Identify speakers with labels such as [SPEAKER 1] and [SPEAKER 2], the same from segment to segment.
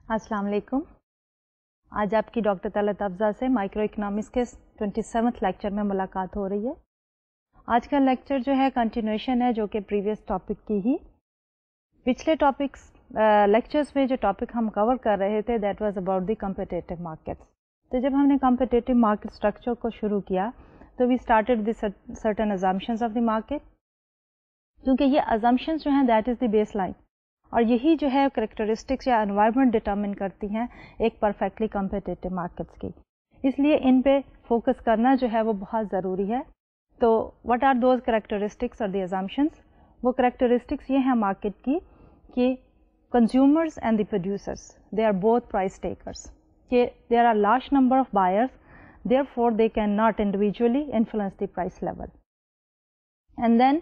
[SPEAKER 1] السلام علیکم. آج آپ کی ڈاکٹر طلعت افضا سے مائکرو اکنامکس کے 27 لیکچر میں ملاقات ہو رہی ہے. آج کا لیکچر جو ہے کنٹینیوشن ہے جو کہ پریویس ٹاپک کی ہی. پچھلے لیکچرز میں جو ٹاپک ہم کور کر رہے تھے that was about the competitive markets. تو جب ہم نے کمپیٹیٹیو مارکیٹ اسٹرکچر کو شروع کیا تو we started the certain assumptions of the market, کیونکہ یہ ازامپشنز جو ہیں that is the base line, اور یہی جو ہے کریکٹرسٹکس یا انوائرمنٹ ڈٹرمن کرتی ہیں ایک پرفیکٹلی کمپیٹیٹیو مارکیٹس کی. اس لیے ان پہ فوکس کرنا جو ہے وہ بہت ضروری ہے. تو وٹ آر دوز کریکٹرسٹکس اور دی ازامپشنس؟ وہ کریکٹرسٹکس یہ ہیں مارکیٹ کی کہ consumers and the producers they are both price takers, کہ there are large number of buyers, therefore they can not individually influence the price level. And then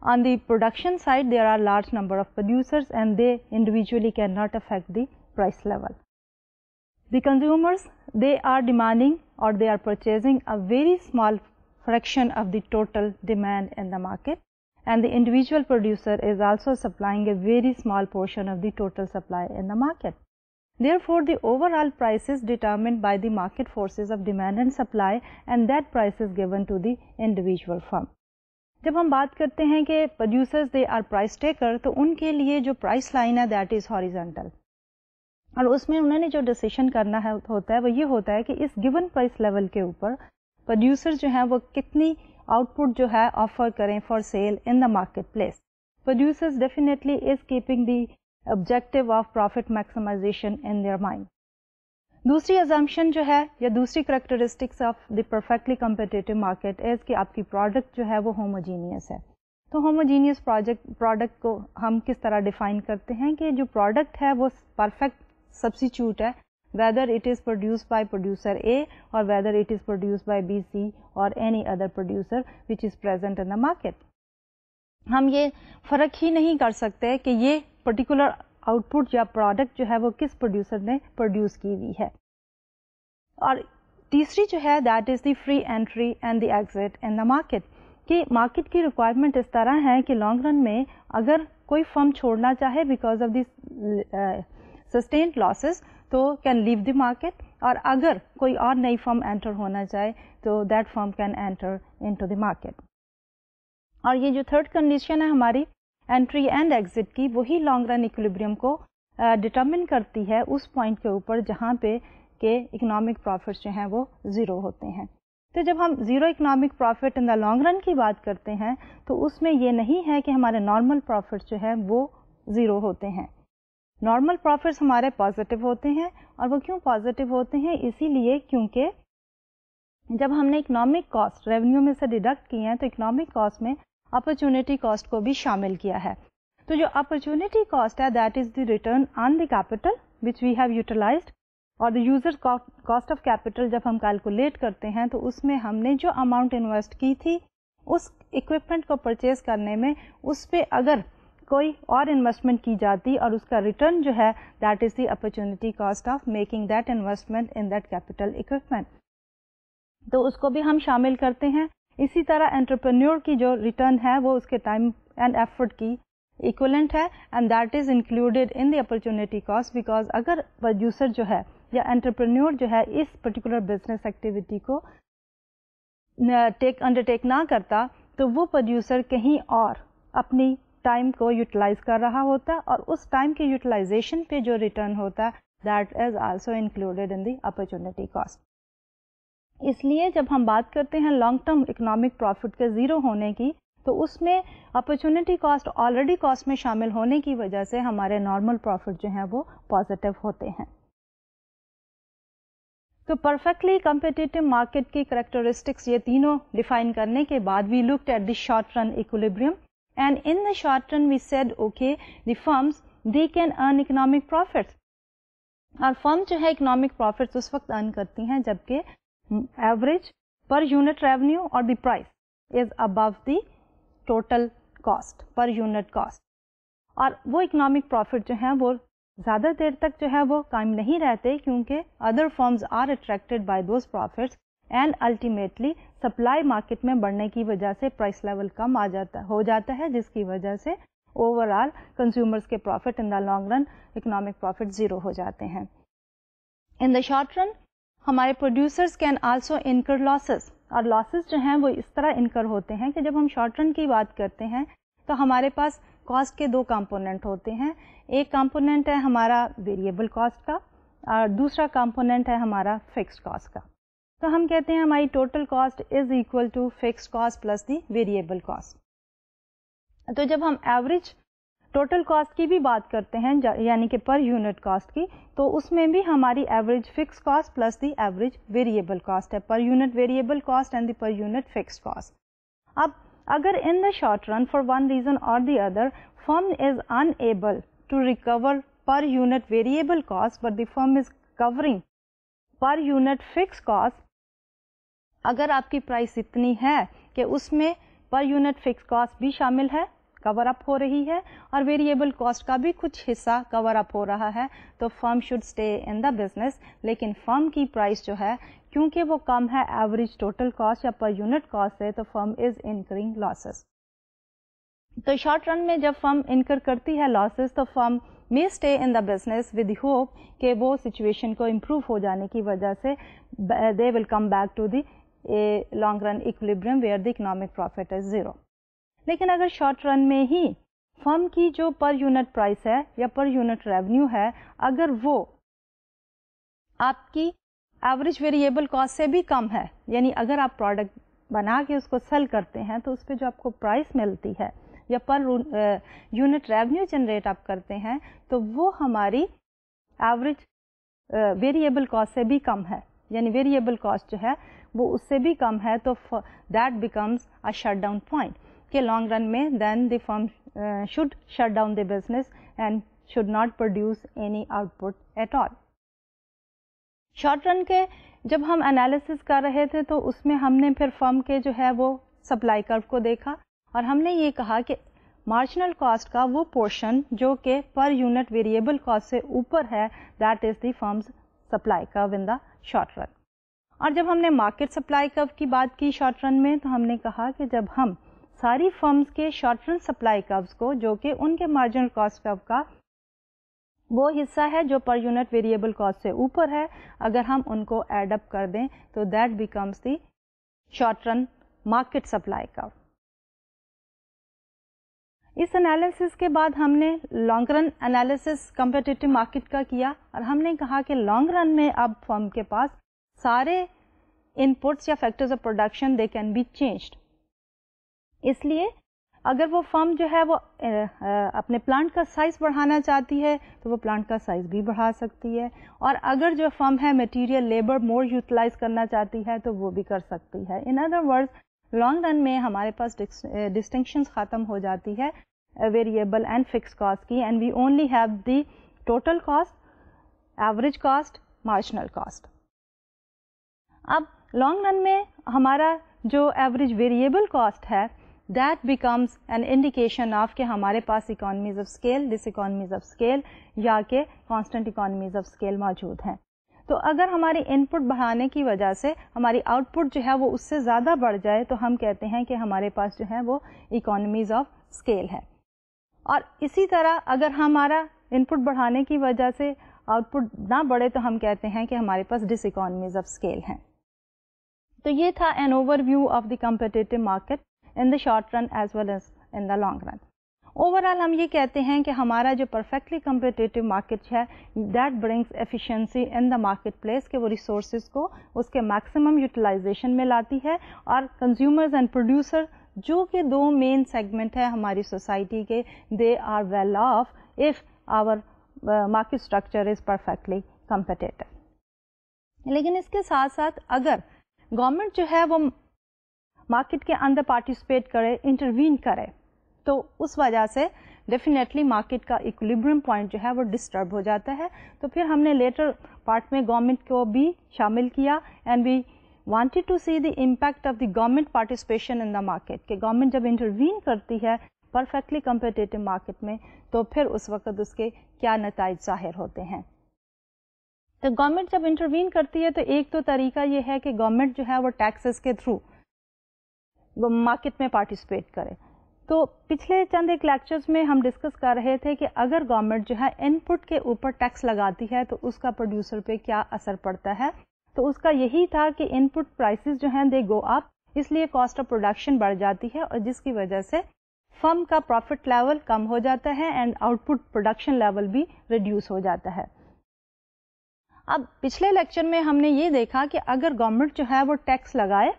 [SPEAKER 1] on the production side there are large number of producers and they individually cannot affect the price level. The consumers, they are demanding or they are purchasing a very small fraction of the total demand in the market, and the individual producer is also supplying a very small portion of the total supply in the market. Therefore the overall price is determined by the market forces of demand and supply, and that price is given to the individual firm. جب ہم بات کرتے ہیں کہ producers they are price taker, تو ان کے لیے جو پرائس لائن ہے دیٹ از ہاریزونٹل, اور اس میں انہوں نے جو ڈیسیشن کرنا ہوتا ہے وہ یہ ہوتا ہے کہ اس گیون پرائس لیول کے اوپر پروڈیوسر جو ہیں وہ کتنی آؤٹ پٹ جو ہے آفر کریں for sale in the market place. Producers definitely is keeping the objective of profit maximization in their mind. دوسری ازامپشن جو ہے یا دوسری characteristics of the perfectly competitive market is کہ آپ کی پروڈکٹ جو ہے وہ ہوموجینئس ہے. تو ہوموجینئس پروڈکٹ کو ہم کس طرح ڈیفائن کرتے ہیں کہ جو پروڈکٹ ہے وہ پرفیکٹ سبسٹیچیوٹ ہے, whether it is produce by producer A or whether it is produce by B C or any other producer which is present in the market. ہم یہ فرق ہی نہیں کر سکتے کہ یہ پرٹیکولر آؤٹ پٹ یا پروڈکٹ جو ہے وہ کس پروڈیوسر نے پروڈیوس کی ہوئی ہے. اور تیسری جو ہے that is the free entry and the exist in the market, کہ مارکیٹ کی ریکوائرمنٹ اس طرح ہے کہ لانگ رن میں اگر کوئی فرم چھوڑنا چاہے because of the sustained losses تو کین لیو دی مارکیٹ, اور اگر کوئی اور نئی فرم انٹر ہونا چاہے تو that firm can enter into the market. اور یہ جو تھرڈ کنڈیشن ہے ہماری انٹری اینڈ ایگزٹ کی, وہی لانگ رن ایکولیبریم کو ڈٹرمن کرتی ہے اس پوائنٹ کے اوپر جہاں پہ کہ اکنامک پروفٹس جو ہیں وہ زیرو ہوتے ہیں. تو جب ہم zero economic profit in the long run کی بات کرتے ہیں تو اس میں یہ نہیں ہے کہ ہمارے نارمل پروفٹس جو ہیں وہ زیرو ہوتے ہیں. نارمل پروفٹس ہمارے پازیٹیو ہوتے ہیں, اور وہ کیوں پازیٹیو ہوتے ہیں؟ اسی لیے کیونکہ جب ہم نے اکنامک کاسٹ ریونیو میں سے ڈیڈکٹ کی ہیں تو اکنامک کاسٹ میں اپرچونٹی کاسٹ کو بھی شامل کیا ہے. تو جو اپرچونٹی کاسٹ ہے that is the return on the capital which we have utilized, or the user cost of capital جب ہم کیلکولیٹ کرتے ہیں تو اس میں ہم نے جو اماؤنٹ انویسٹ کی تھی اس اکوپمنٹ کو پرچیز کرنے میں, اس پہ اگر کوئی اور انویسٹمنٹ کی جاتی اور اس کا ریٹرن جو ہے that is the opportunity cost of making that investment in that capital equipment, تو اس کو بھی ہم شامل کرتے ہیں. اسی طرح انٹرپرینیور کی جو ریٹرن ہے وہ اس کے ٹائم اینڈ ایفرٹ کی ایکولنٹ ہے, and that is included in the opportunity cost, because اگر پروڈیوسر جو ہے یا انٹرپرینیور جو ہے اس پرٹیکولر بزنس ایکٹیویٹی کو انڈرٹیک نہ کرتا تو وہ پروڈیوسر کہیں اور اپنی ٹائم کو یوٹیلائز کر رہا ہوتا, اور اس ٹائم کے یوٹیلائزیشن پہ جو ریٹرن ہوتا that is also included in the opportunity cost. اس لیے جب ہم بات کرتے ہیں لانگ ٹرم اکنامک پروفٹ کے زیرو ہونے کی تو اس میں اپرچونٹی کاسٹ آلریڈی کاسٹ میں شامل ہونے کی وجہ سے ہمارے نارمل پروفٹ جو ہیں وہ پازیٹیو ہوتے ہیں. تو پرفیکٹلی کمپیٹیٹیو مارکیٹ کی کریکٹرسٹکس یہ تینوں ڈیفائن کرنے کے بعد we looked at the short run equilibrium, and in the short run we said okay the firms they can earn economic profits, اور فرم جو ہے اکنامک پروفٹس اس وقت ارن کرتی ہیں جبکہ ایوریج پر یونٹ ریونیو اور the price is above the total cost per unit cost. اور وہ اکنامک پروفٹ جو ہیں وہ زیادہ دیر تک جو ہے وہ قائم نہیں رہتے, کیونکہ other firms are attracted by those profits, and ultimately supply market میں بڑھنے کی وجہ سے پرائس لیول کم ہو جاتا ہے, جس کی وجہ سے اوور آل کنزیومرز کے profit in the long run economic profit zero ہو جاتے ہیں. ان دا شارٹ رن ہمارے producers can also incur losses, اور لاسز جو ہیں وہ اس طرح انکر ہوتے ہیں کہ جب ہم شارٹ رن کی بات کرتے ہیں تو ہمارے پاس کاسٹ کے دو کمپوننٹ ہوتے ہیں. ایک کمپوننٹ ہے ہمارا ویریبل کاسٹ کا اور دوسرا کمپوننٹ ہے ہمارا فکسڈ کاسٹ کا. تو ہم کہتے ہیں ہماری total cost is equal to fixed cost plus the variable cost. تو جب ہم ایوریج ٹوٹل کاسٹ کی بھی بات کرتے ہیں یعنی کہ پر یونٹ کاسٹ کی, تو اس میں بھی ہماری average fix cost plus the average variable cost ہے, per unit variable cost and the per unit fix cost. اب اگر in the short run for one reason اور the other firm is unable to recover per unit variable cost but the firm is covering per unit fixed cost, اگر آپ کی price اتنی ہے کہ اس میں پر یونٹ فکس کاسٹ بھی شامل ہے, کور اپ ہو رہی ہے, اور ویریبل کاسٹ کا بھی کچھ حصہ کور اپ ہو رہا ہے, تو firm should stay in the business. لیکن فرم کی پرائس جو ہے کیونکہ وہ کم ہے ایوریج ٹوٹل کاسٹ یا پر یونٹ کاسٹ سے, تو فرم از انکرنگ لاسز. تو شارٹ رن میں جب فرم انکر کرتی ہے لاسز تو فرم may stay in the business with the hope کہ وہ سچویشن کو امپروو ہو جانے کی وجہ سے they will come back to the long run equilibrium where the economic profit is zero. لیکن اگر شارٹ رن میں ہی فرم کی جو پر یونٹ پرائس ہے یا پر یونٹ ریونیو ہے اگر وہ آپ کی ایوریج ویریبل کاسٹ سے بھی کم ہے, یعنی اگر آپ پروڈکٹ بنا کے اس کو سیل کرتے ہیں تو اس پہ جو آپ کو پرائس ملتی ہے یا پر یونٹ ریونیو جنریٹ آپ کرتے ہیں تو وہ ہماری ایوریج ویریبل کاسٹ سے بھی کم ہے, یعنی ویریبل کاسٹ جو ہے وہ اس سے بھی کم ہے, تو that becomes a shut down point کہ لانگ رن میں then the firm should shut down the business and should not produce any output at all. Short run کے جب ہم انالیسس کر رہے تھے تو اس میں ہم نے پھر فرم کے جو ہے وہ سپلائی کرو کو دیکھا اور ہم نے یہ کہا کہ مارجنل کاسٹ کا وہ پورشن جو کہ پر یونٹ ویریبل کاسٹ سے اوپر ہے that is the firm's supply curve in the short رن. اور جب ہم نے مارکیٹ سپلائی کرو کی بات کی شارٹ رن میں تو ہم نے کہا کہ جب ہم ساری فرمز کے شارٹ رن سپلائی کروز کو جو کہ ان کے مارجنل کاسٹ کرو کا وہ حصہ ہے جو پر یونٹ ویریبل کاسٹ سے اوپر ہے, اگر ہم ان کو ایڈ اپ کر دیں تو that becomes the short run market supply کرو. اس انالیسس کے بعد ہم نے long run analysis competitive market کا کیا اور ہم نے کہا کہ لانگ رن میں اب فرم کے پاس سارے ان پٹس یا factors of production they can be changed. اس لیے اگر وہ فرم جو ہے وہ اپنے پلانٹ کا سائز بڑھانا چاہتی ہے تو وہ پلانٹ کا سائز بھی بڑھا سکتی ہے, اور اگر جو فرم ہے مٹیریل لیبر مور یوٹیلائز کرنا چاہتی ہے تو وہ بھی کر سکتی ہے. In other words long run میں ہمارے پاس ڈسٹنکشنز ختم ہو جاتی ہے ویریبل اینڈ فکس کاسٹ کی, and we only have the total cost, average cost, marginal cost. اب لانگ رن میں ہمارا جو ایوریج ویریبل کاسٹ ہے that becomes an indication of کہ ہمارے پاس economies of scale, dish economies of scale یا کہ constant economies of scale موجود ہیں. تو اگر ہماری ان پٹ بڑھانے کی وجہ سے ہماری آؤٹ پٹ جو ہے وہ اس سے زیادہ بڑھ جائے تو ہم کہتے ہیں کہ ہمارے پاس جو ہے وہ economies of scale ہے. اور اسی طرح اگر ہمارا ان پٹ بڑھانے کی وجہ سے آؤٹ پٹ نہ بڑھے تو ہم کہتے ہیں کہ ہمارے پاس ڈس economies of scale ہیں. تو یہ تھا an overview of the competitive market in the short run as well as in the long run. Overall ہم یہ کہتے ہیں کہ ہمارا جو perfectly competitive market ہے that brings efficiency in the marketplace کہ وہ ریسورسز کو اس کے maximum utilization میں لاتی ہے, اور consumers and producer جو کہ دو مین سیگمنٹ ہے ہماری سوسائٹی کے they are well off if our market structure is perfectly competitive. لیکن اس کے ساتھ ساتھ اگر گورنمنٹ جو ہے وہ مارکیٹ کے اندر پارٹیسپیٹ کرے, انٹروین کرے, تو اس وجہ سے ڈیفینیٹلی مارکیٹ کا ایکولیبریم پوائنٹ جو ہے وہ ڈسٹرب ہو جاتا ہے. تو پھر ہم نے لیٹر پارٹ میں گورنمنٹ کو بھی شامل کیا and we wanted to see the impact of the government participation in the market کہ گورنمنٹ جب انٹروین کرتی ہے پرفیکٹلی کمپیٹیٹو مارکیٹ میں تو پھر اس وقت اس کے کیا نتائج ظاہر ہوتے ہیں. تو گورنمنٹ جب انٹروین کرتی ہے تو ایک تو طریقہ یہ ہے کہ گورنمنٹ جو ہے وہ ٹیکسز کے تھرو مارکیٹ میں پارٹیسپیٹ کرے. تو پچھلے چند ایک لیکچرز میں ہم ڈسکس کر رہے تھے کہ اگر گورنمنٹ جو ہے ان پٹ کے اوپر ٹیکس لگاتی ہے تو اس کا پروڈیوسر پہ کیا اثر پڑتا ہے. تو اس کا یہی تھا کہ ان پٹ پرائسز جو ہیں دے گو اپ, اس لیے کاسٹ آف پروڈکشن بڑھ جاتی ہے اور جس کی وجہ سے فرم کا پروفٹ لیول کم ہو جاتا ہے and out put production level بھی ریڈیوس ہو جاتا ہے. اب پچھلے لیکچر میں ہم نے یہ دیکھا کہ اگر گورنمنٹ جو ہے وہ ٹیکس لگائے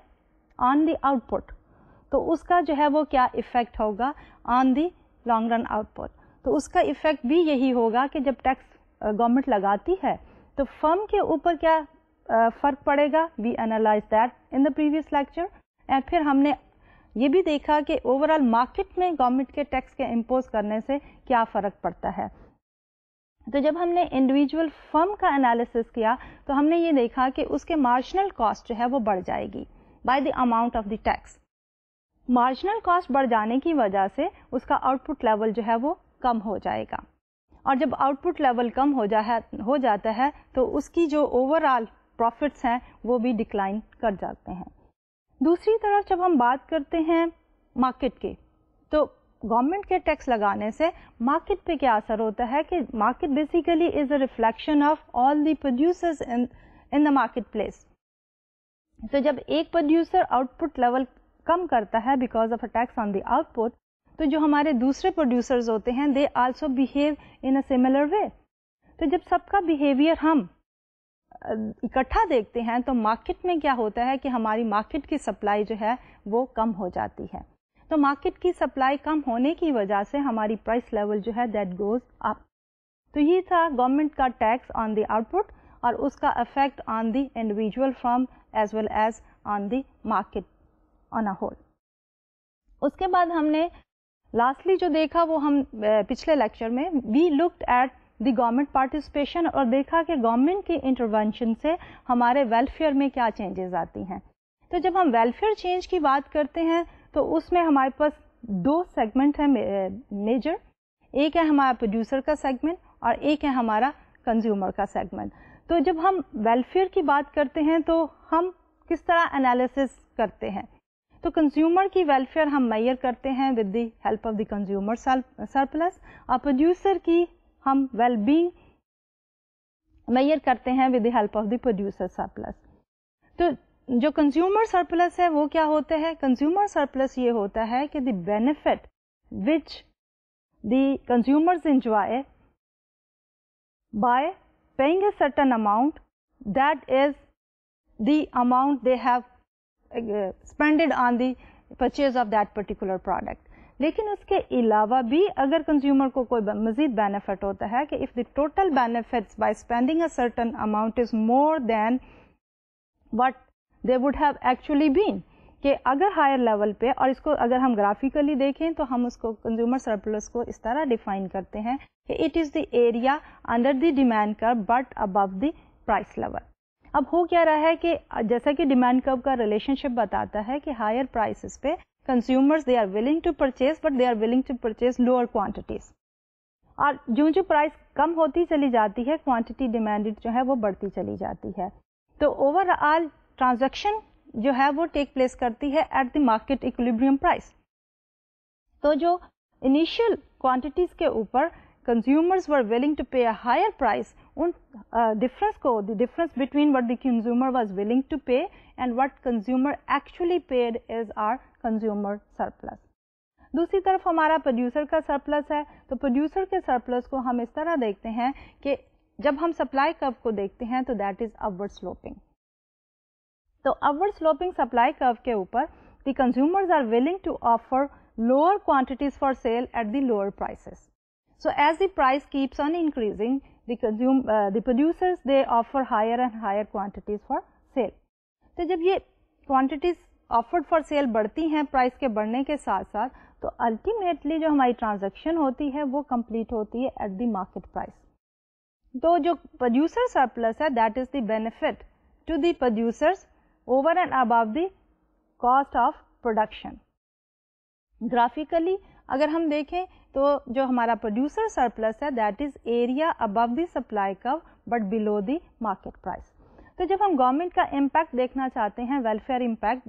[SPEAKER 1] آن دی آؤٹ پٹ تو اس کا جو ہے وہ کیا افیکٹ ہوگا آن the long run out put. تو اس کا افیکٹ بھی یہی ہوگا کہ جب ٹیکس گورنمنٹ لگاتی ہے تو فرم کے اوپر کیا فرق پڑے گا. We analyze that in the previous lecture. اینڈ پھر ہم نے یہ بھی دیکھا کہ اوور آل مارکیٹ میں گورنمنٹ کے ٹیکس کے امپوز کرنے سے کیا فرق پڑتا ہے. تو جب ہم نے انڈیویجول فرم کا انالیسس کیا تو ہم نے یہ دیکھا کہ اس کے مارجنل کاسٹ جو ہے وہ بڑھ جائے گی by the amount of the tax. Marginal cost بڑھ جانے کی وجہ سے اس کا آؤٹ پٹ لیول جو ہے وہ کم ہو جائے گا, اور جب آؤٹ پٹ لیول کم ہو جاتا ہے تو اس کی جو اوور آل پروفٹس ہیں وہ بھی ڈکلائن کر جاتے ہیں. دوسری طرف جب ہم بات کرتے ہیں مارکیٹ کی, تو گورنمنٹ کے ٹیکس لگانے سے مارکیٹ پہ کیا اثر ہوتا ہے کہ market basically is a reflection of all the producers in the market place. تو جب ایک پروڈیوسر آؤٹ پٹ لیول کم کرتا ہے because of a tax on the output, تو جو ہمارے دوسرے پروڈیوسرز ہوتے ہیں they also behave in a similar way. تو جب سب کا بیہیویئر ہم اکٹھا دیکھتے ہیں تو مارکیٹ میں کیا ہوتا ہے کہ ہماری مارکیٹ کی سپلائی جو ہے وہ کم ہو جاتی ہے. تو مارکیٹ کی سپلائی کم ہونے کی وجہ سے ہماری پرائس لیول جو ہے دیٹ گوز اپ. تو یہ تھا گورنمنٹ کا tax on the out put اور اس کا effect on the individual firm as well as on the market on a whole. اس کے بعد ہم نے لاسٹلی جو دیکھا وہ ہم پچھلے لیکچر میں we looked at the government participation اور دیکھا کہ گورنمنٹ کی انٹروینشن سے ہمارے ویلفیئر میں کیا چینجز آتی ہیں. تو جب ہم ویلفیئر چینج کی بات کرتے ہیں تو اس میں ہمارے پاس دو سیگمنٹ ہیں میجر. ایک ہے ہمارا پروڈیوسر کا سیگمنٹ اور ایک ہے ہمارا کنزیومر کا سیگمنٹ. تو جب ہم ویلفیئر کی بات کرتے ہیں تو ہم کس طرح انالیسس کرتے ہیں. تو کنزیومر کی ویلفیئر ہم میئر کرتے ہیں with the help of the consumer surplus, اور پروڈیوسر کی ہم ویل بینگ میئر کرتے ہیں with the help of the producer surplus. تو جو کنزیومر سرپلس ہے وہ کیا ہوتا ہے. کنزیومر سرپلس یہ ہوتا ہے کہ the benefit which the consumers enjoy by paying a certain amount that is the amount they have spended on the purchase of that particular product. لیکن اس کے علاوہ بھی اگر کنزیومر کو کوئی مزید بینیفٹ ہوتا ہے کہ if the total benefits by spending a certain amount is more than what they would have actually been, کہ اگر ہائر لیول پہ, اور اس کو اگر ہم گرافیکلی دیکھیں تو ہم اس کو کنزیومر سرپلس کو اس طرح ڈیفائن کرتے ہیں کہ it is the area under the demand curve but above the price level. اب ہو کیا رہا ہے کہ جیسا کہ ڈیمانڈ کرو کا ریلیشن شپ بتاتا ہے کہ ہائر پرائسز پہ consumers they are willing to purchase but they are willing to purchase lower quantities, اور جو پرائس کم ہوتی چلی جاتی ہے کوانٹٹی ڈیمانڈڈ جو ہے وہ بڑھتی چلی جاتی ہے. تو اوور آل ٹرانزیکشن جو ہے وہ ٹیک پلیس کرتی ہے at the market equilibrium price. تو جو انیشیل کوانٹیٹیز کے اوپر consumers were willing to pay a higher price, in difference کو, the difference between what the consumer was willing to pay and what consumer actually paid is our consumer surplus. دوسری طرف ہمارا producer کا surplus ہے. تو producer کے surplus کو ہم اس طرح دیکھتے ہیں کہ جب ہم سپلائی کرو کو دیکھتے ہیں تو دیٹ از اپورڈ سلوپنگ. تو اپورڈ سلوپنگ سپلائی کرو کے اوپر the consumers are willing to offer lower quantities for sale at the lower prices. So as the price keeps on increasing, the producers they offer higher and higher quantities for sale. تو جب یہ quantities offered for sale بڑھتی ہیں price کے بڑھنے کے ساتھ ساتھ, تو الٹیمیٹلی جو ہماری ٹرانزیکشن ہوتی ہے وہ کمپلیٹ ہوتی ہے ایٹ دی مارکیٹ پرائس. تو جو پروڈیوسر سرپلس ہے that is the benefit to the producers over and above the cost of production. Graphically اگر ہم دیکھیں تو جو ہمارا پروڈیوسر سرپلس ہے that is area above the supply curve but below the market price. تو جب ہم گورنمنٹ کا امپیکٹ دیکھنا چاہتے ہیں welfare impact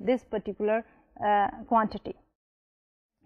[SPEAKER 1] this particular quantity,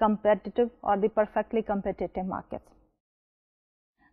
[SPEAKER 1] competitive or the perfectly competitive markets।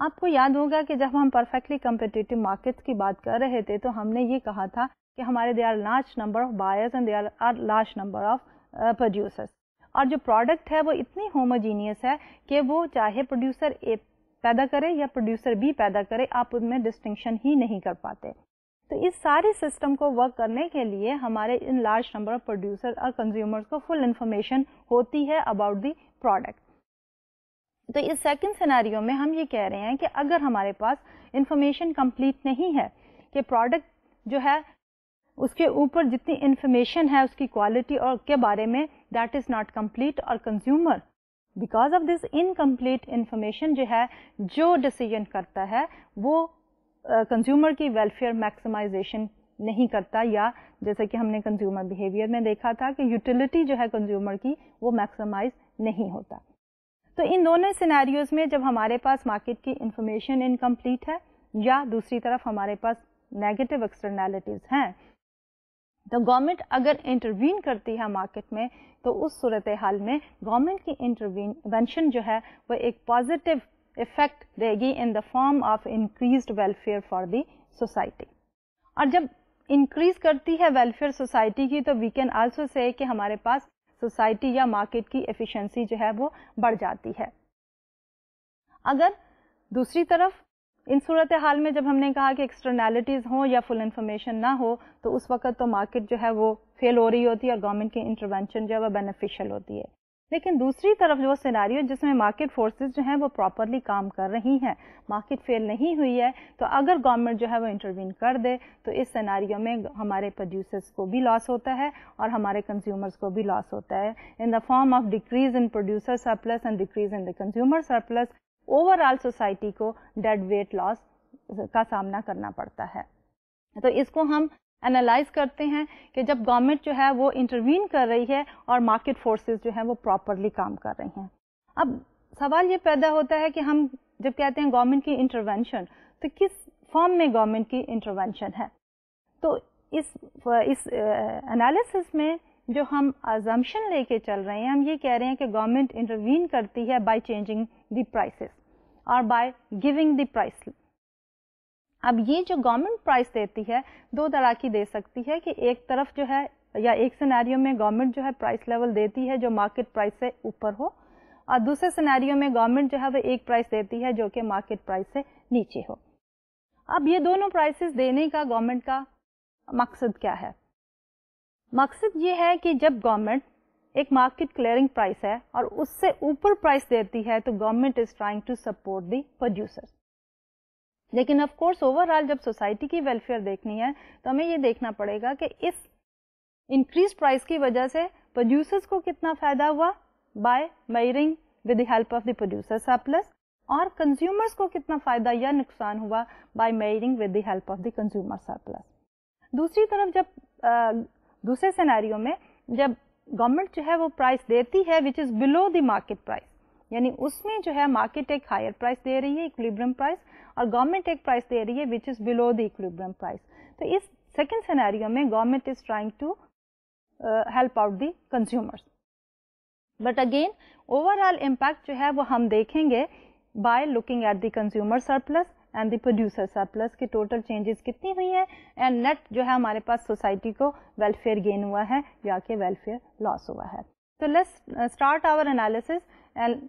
[SPEAKER 1] آپ کو یاد ہوگا کہ جب ہم پرفیکٹلی کمپیٹیٹو مارکیٹس کی بات کر رہے تھے تو ہم نے یہ کہا تھا کہ ہمارے they are large number of buyers and they are large number of producers, اور جو پروڈکٹ ہے وہ اتنی ہوموجینئس ہے کہ وہ چاہے پروڈیوسر اے پیدا کرے یا پروڈیوسر بی پیدا کرے، آپ ان میں ڈسٹنکشن ہی نہیں کر پاتے. تو اس سارے سسٹم کو ورک کرنے کے لیے ہمارے ان لارج نمبر آف پروڈیوسر اور کنزیومرز کو فل انفارمیشن ہوتی ہے اباؤٹ دی پروڈکٹ. تو اس سیکنڈ سینیریو میں ہم یہ کہہ رہے ہیں کہ اگر ہمارے پاس انفارمیشن کمپلیٹ نہیں ہے کہ پروڈکٹ جو ہے اس کے اوپر جتنی انفارمیشن ہے اس کی کوالٹی اور کے بارے میں دیٹ از ناٹ کمپلیٹ، اور consumer because of this incomplete information جو ہے جو ڈیسیژن کرتا ہے وہ کنزیومر کی ویلفیئر میکسیمائزیشن نہیں کرتا، یا جیسے کہ ہم نے کنزیومر بیہیویئر میں دیکھا تھا کہ یوٹیلیٹی جو ہے کنزیومر کی وہ میکسیمائز نہیں ہوتا. تو ان دونوں سینیریوز میں جب ہمارے پاس مارکیٹ کی انفارمیشن انکمپلیٹ ہے یا دوسری طرف ہمارے پاس نیگیٹو ایکسٹرنالٹیز ہیں، تو گورنمنٹ اگر انٹروین کرتی ہے مارکیٹ میں تو اس صورتحال میں گورنمنٹ کی انٹروینشن جو ہے وہ ایک پازیٹیو افیکٹ دے گی in the form of increased welfare for the society. اور جب انکریز کرتی ہے ویلفیئر سوسائٹی کی تو وی کین آلسو سے کہ ہمارے پاس سوسائٹی یا مارکیٹ کی ایفیشنسی جو ہے وہ بڑھ جاتی ہے. اگر دوسری طرف ان صورتحال میں جب ہم نے کہا کہ ایکسٹرنالٹیز ہوں یا فل انفارمیشن نہ ہو تو اس وقت تو مارکیٹ جو ہے وہ فیل ہو رہی ہوتی ہے اور گورنمنٹ کی انٹروینشن جو ہے وہ بینیفیشیل ہوتی ہے. لیکن دوسری طرف جو سینیریو جس میں مارکیٹ فورسز جو ہیں وہ پراپرلی کام کر رہی ہیں، مارکیٹ فیل نہیں ہوئی ہے، تو اگر گورنمنٹ جو ہے وہ انٹروین کر دے تو اس سینیریو میں ہمارے پروڈیوسرس کو بھی لاس ہوتا ہے اور ہمارے کنزیومرز کو بھی لاس ہوتا ہے in the form of decrease in producer surplus and decrease in the consumer surplus. Overall society کو ڈیڈ ویٹ لاس کا سامنا کرنا پڑتا ہے. تو اس کو ہم انالائز کرتے ہیں کہ جب گورنمنٹ جو ہے وہ انٹروین کر رہی ہے اور مارکیٹ فورسز جو ہیں وہ پراپرلی کام کر رہی ہیں. اب سوال یہ پیدا ہوتا ہے کہ ہم جب کہتے ہیں گورنمنٹ کی انٹروینشن تو کس فارم میں گورنمنٹ کی انٹروینشن ہے. تو اس انالیسس میں جو ہم ازمپشن لے کے چل رہے ہیں ہم یہ کہہ رہے ہیں کہ گورنمنٹ انٹروین کرتی ہے بائی چینجنگ دی پرائسز اور بائی گیونگ دی پرائس. اب یہ جو گورنمنٹ پرائس دیتی ہے دو طرح کی دے سکتی ہے کہ ایک طرف جو ہے یا ایک سینیریو میں گورنمنٹ جو ہے پرائس لیول دیتی ہے جو مارکیٹ پرائس سے اوپر ہو، اور دوسرے سینیریو میں گورنمنٹ جو ہے وہ ایک پرائس دیتی ہے جو کہ مارکیٹ پرائس سے نیچے ہو. اب یہ دونوں پرائسز دینے کا گورنمنٹ کا مقصد کیا ہے؟ مقصد یہ ہے کہ جب گورنمنٹ ایک مارکیٹ کلیئرنگ پرائس ہے اور اس سے اوپر پرائس دیتی ہے تو government is trying to support the producer. لیکن آف کورس اوور آل جب سوسائٹی کی ویلفیئر دیکھنی ہے تو ہمیں یہ دیکھنا پڑے گا کہ اس انکریز پرائس کی وجہ سے پروڈیوسرز کو کتنا فائدہ ہوا by میئرنگ with the help of the producer surplus, اور کنزیومرز کو کتنا فائدہ یا نقصان ہوا by میئرنگ with the help of the consumer surplus. دوسری طرف جب دوسرے سینیریو میں جب گورنمنٹ جو ہے وہ پرائس دیتی ہے which is below the market price, یعنی اس میں جو ہے مارکیٹ ایک ہائر پرائس دے رہی ہے ایکولیبرم پرائس اور گورنمنٹ ایک پرائس دے رہی ہے which is below the equilibrium price. تو اس سیکنڈ سینیریو میں government is trying to help out the consumers. But again overall impact جو ہے وہ ہم دیکھیں گے by looking at the consumer surplus and the producer surplus کی ٹوٹل چینجز کتنی ہوئی ہیں اینڈ نیٹ جو ہے ہمارے پاس سوسائٹی کو ویلفیئر گین ہوا ہے یا کہ ویلفیئر لاس ہوا ہے. تو let's start our analysis and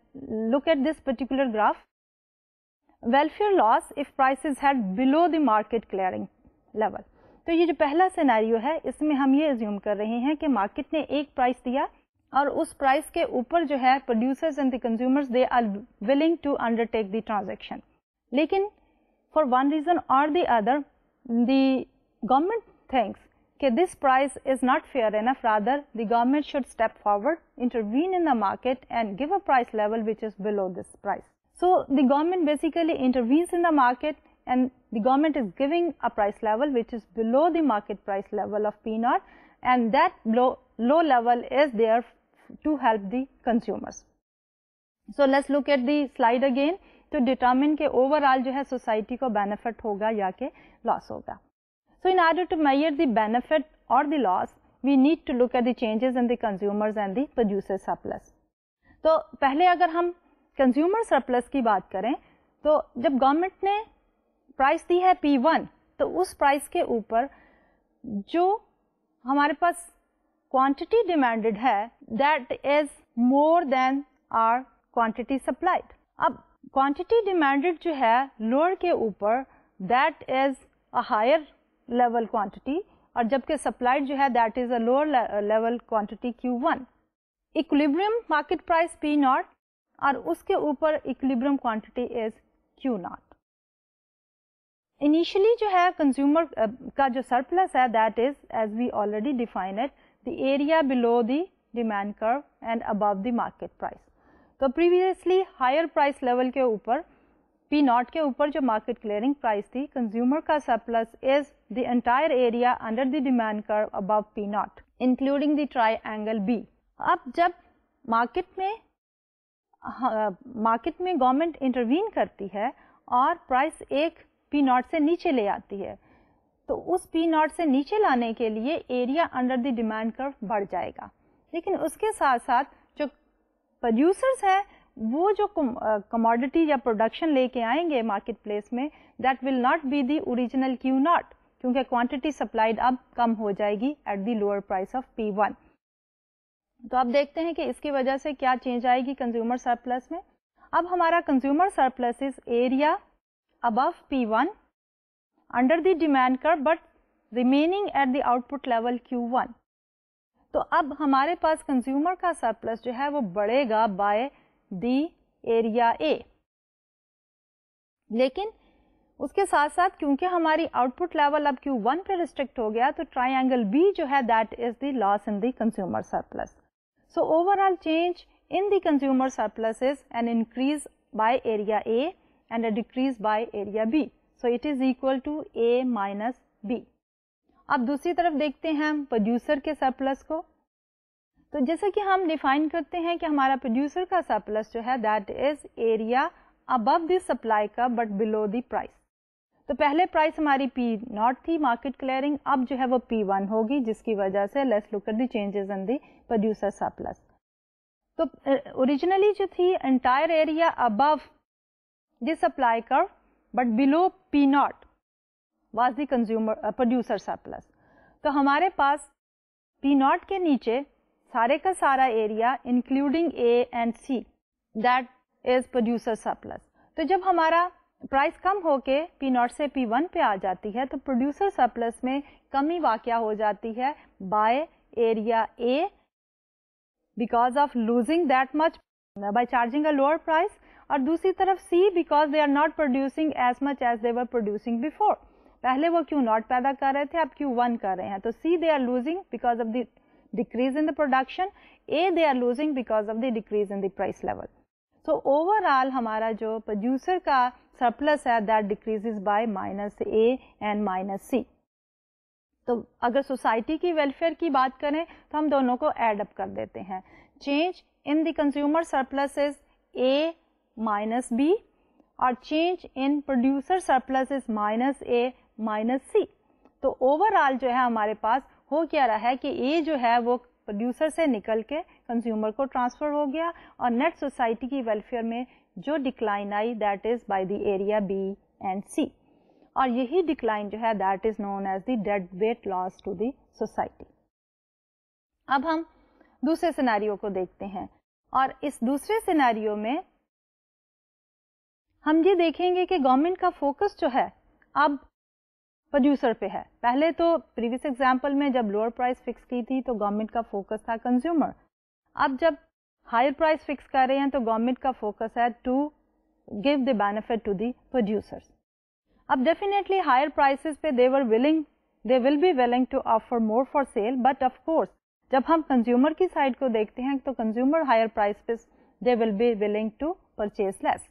[SPEAKER 1] look at this particular graph. Welfare loss of prices held below the market clearing level. تو یہ جو پہلا سینیریو ہے اس میں ہم یہ ازیوم کر رہے ہیں کہ مارکیٹ نے ایک پرائس دیا اور اس پرائس کے اوپر جو ہے producers and the consumers they are willing to undertake the transaction. لیکن for one reason or the other the government thinks that this price is not fair enough, rather the government should step forward, intervene in the market and give a price level which is below this price. So the government basically intervenes in the market and the government is giving a price level which is below the market price level of P0, and that low level is there to help the consumers. So let's look at the slide again to determine کہ over all جو ہے society کو benefit ہوگا یا کہ loss ہوگا. So in order to measure the benefit or the loss we need to look at the changes in the consumers and the producer surplus. تو پہلے اگر ہم کنزیومر سرپلس کی بات کریں تو جب گورنمنٹ نے پرائس دی ہے P1 تو اس پرائس کے اوپر جو ہمارے پاس کوانٹٹی ڈیمانڈیڈ ہے that is more than our quantity supplied. اب کوانٹٹی ڈیمانڈیڈ جو ہے لوور کے اوپر that is a higher level quantity, اور جبکہ سپلائڈ جو ہے that is a lower level quantity Q1. Equilibrium market price P0 اور اس کے اوپر equilibrium quantity is Q0. Initially جو ہے کنزیومر کا جو سرپلس ہے that is as we already defined the area below the demand curve and above the market price. تو previously higher price level کے اوپر P0 کے اوپر جو مارکیٹ کلیئرنگ پرائس تھی, کنزیومر کا surplus is the entire area under the demand curve above P0 including the triangle B. اب جب مارکیٹ میں گورنمنٹ انٹروین کرتی ہے اور پرائس ایک P0 سے نیچے لے آتی ہے تو اس P0 سے نیچے لانے کے لیے ایریا انڈر دی ڈیمانڈ کرو بڑھ جائے گا, لیکن اس کے ساتھ ساتھ جو پروڈیوسرز ہیں وہ جو کموڈٹی یا پروڈکشن لے کے آئیں گے مارکیٹ پلیس میں that will not be the original Q0, کیونکہ کوانٹٹی سپلائڈ اب کم ہو جائے گی at the lower price of P1. تو اب دیکھتے ہیں کہ اس کی وجہ سے کیا چینج آئے گی کنزیومر سرپلس میں. اب ہمارا consumer surplus is area above P1 under the demand curve but remaining at the output level Q1. تو اب ہمارے پاس کنزیومر کا سرپلس جو ہے وہ بڑھے گا بائی دی ایریا اے, لیکن اس کے ساتھ ساتھ کیونکہ ہماری آؤٹ پٹ لیول اب Q1 پہ ریسٹرکٹ ہو گیا تو ٹرائی اینگل B جو ہے that is the loss in the consumer surplus. So overall change in the consumer surplus is an increase by area A and a decrease by area B. So it is equal to A minus B. اب دوسری طرف دیکھتے ہیں ہم producer کے surplus کو. تو جیسا کہ ہم ڈیفائن کرتے ہیں کہ ہمارا پروڈیوسر کا سرپلس جو ہے that is area above the supply کا بٹ بلو دی پرائس. تو پہلے پرائس ہماری P0 تھی مارکیٹ کلیئرنگ, اب جو ہے وہ P1 ہوگی, جس کی وجہ سے let's look at the changes in the producer surplus. تو اوریجنلی جو تھی entire area above the supply curve but below P0 was the consumer producer surplus. تو ہمارے پاس P0 کے نیچے سارے کا سارا area including A and C that is producer surplus. تو جب ہمارا پرائس کم ہو کے P0 سے P1 پہ آ جاتی ہے تو پروڈیوسر سرپلس میں کمی واقع ہو جاتی ہے by area A because of losing that much by charging a lower price, اور دوسری طرف C because they are not producing as much as they were producing before. پہلے وہ Q0 پیدا کر رہے تھے, اب Q1 کر رہے ہیں. تو C they are losing because of the decrease in the production, A they are losing because of the decrease in the price level. So overall ہمارا جو پروڈیوسر کا سرپلس ہے that decreases by minus A and minus C. تو اگر society کی welfare کی بات کریں تو ہم دونوں کو ایڈ اپ کر دیتے ہیں. Change in the consumer surplus is A minus B اور change in producer surplus is minus A minus C. تو اوور آل جو ہے ہمارے پاس ہو کیا رہا ہے کہ A جو ہے وہ پروڈیوسر سے نکل کے کنزیومر کو ٹرانسفر ہو گیا, اور نیٹ سوسائٹی کی ویلفیئر میں جو ڈکلائن آئی that is by the area B and C, اور یہی ڈکلائن جو ہے that is known as the dead wait loss to the society. اب ہم دوسرے سیناریو کو دیکھتے ہیں, اور اس دوسرے سیناریو میں ہم یہ دیکھیں گے کہ گورنمنٹ کا فوکس جو ہے اب پروڈیوسر پہ ہے. پہلے تو پریویس ایگزامپل میں جب لوور پرائس فکس کی تھی تو گورنمنٹ کا فوکس تھا کنزیومر. اب جب ہائر پرائس فکس کر رہے ہیں تو گورنمنٹ کا فوکس ہے to give the benefit to the producers. اب ڈیفینیٹلی ہائر پرائسز پہ they will be willing to offer more for sale, but of course جب ہم کنزیومر کی سائڈ کو دیکھتے ہیں تو کنزیومر ہائر پرائس پہ they will be willing to purchase less.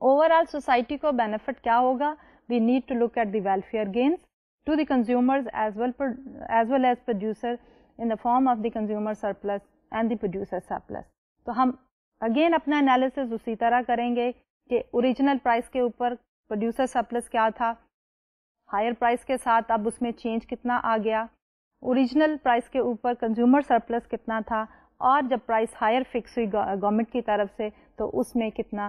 [SPEAKER 1] Overall society کو بینیفٹ کیا ہوگا؟ We need to look at the welfare gains to the consumers as well as producer in the form of the consumer surplus and the producer surplus. تو ہم again اپنا analysis اسی طرح کریں گے کہ اوریجنل پرائس کے اوپر پروڈیوسر سرپلس کیا تھا, ہائر پرائس کے ساتھ اب اس میں چینج کتنا آ گیا, اوریجنل پرائس کے اوپر کنزیومر سرپلس کتنا تھا, اور جب پرائس ہائر فکس ہوئی گورنمنٹ کی طرف سے تو اس میں کتنا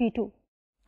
[SPEAKER 1] P2.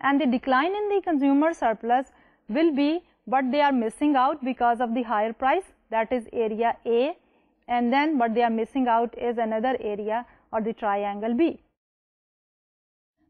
[SPEAKER 1] and the decline in the consumer surplus will be what they are missing out because of the higher price, that is area A, and then what they are missing out is another area or the triangle B.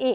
[SPEAKER 1] A.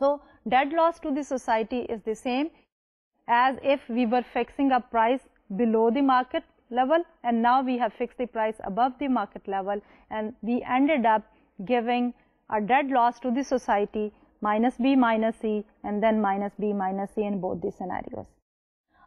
[SPEAKER 1] So dead loss to the society is the same as if we were fixing a price below the market level and now we have fixed the price above the market level and we ended up giving a dead loss to the society -B -C and then -B -C in both the scenarios.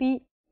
[SPEAKER 1] P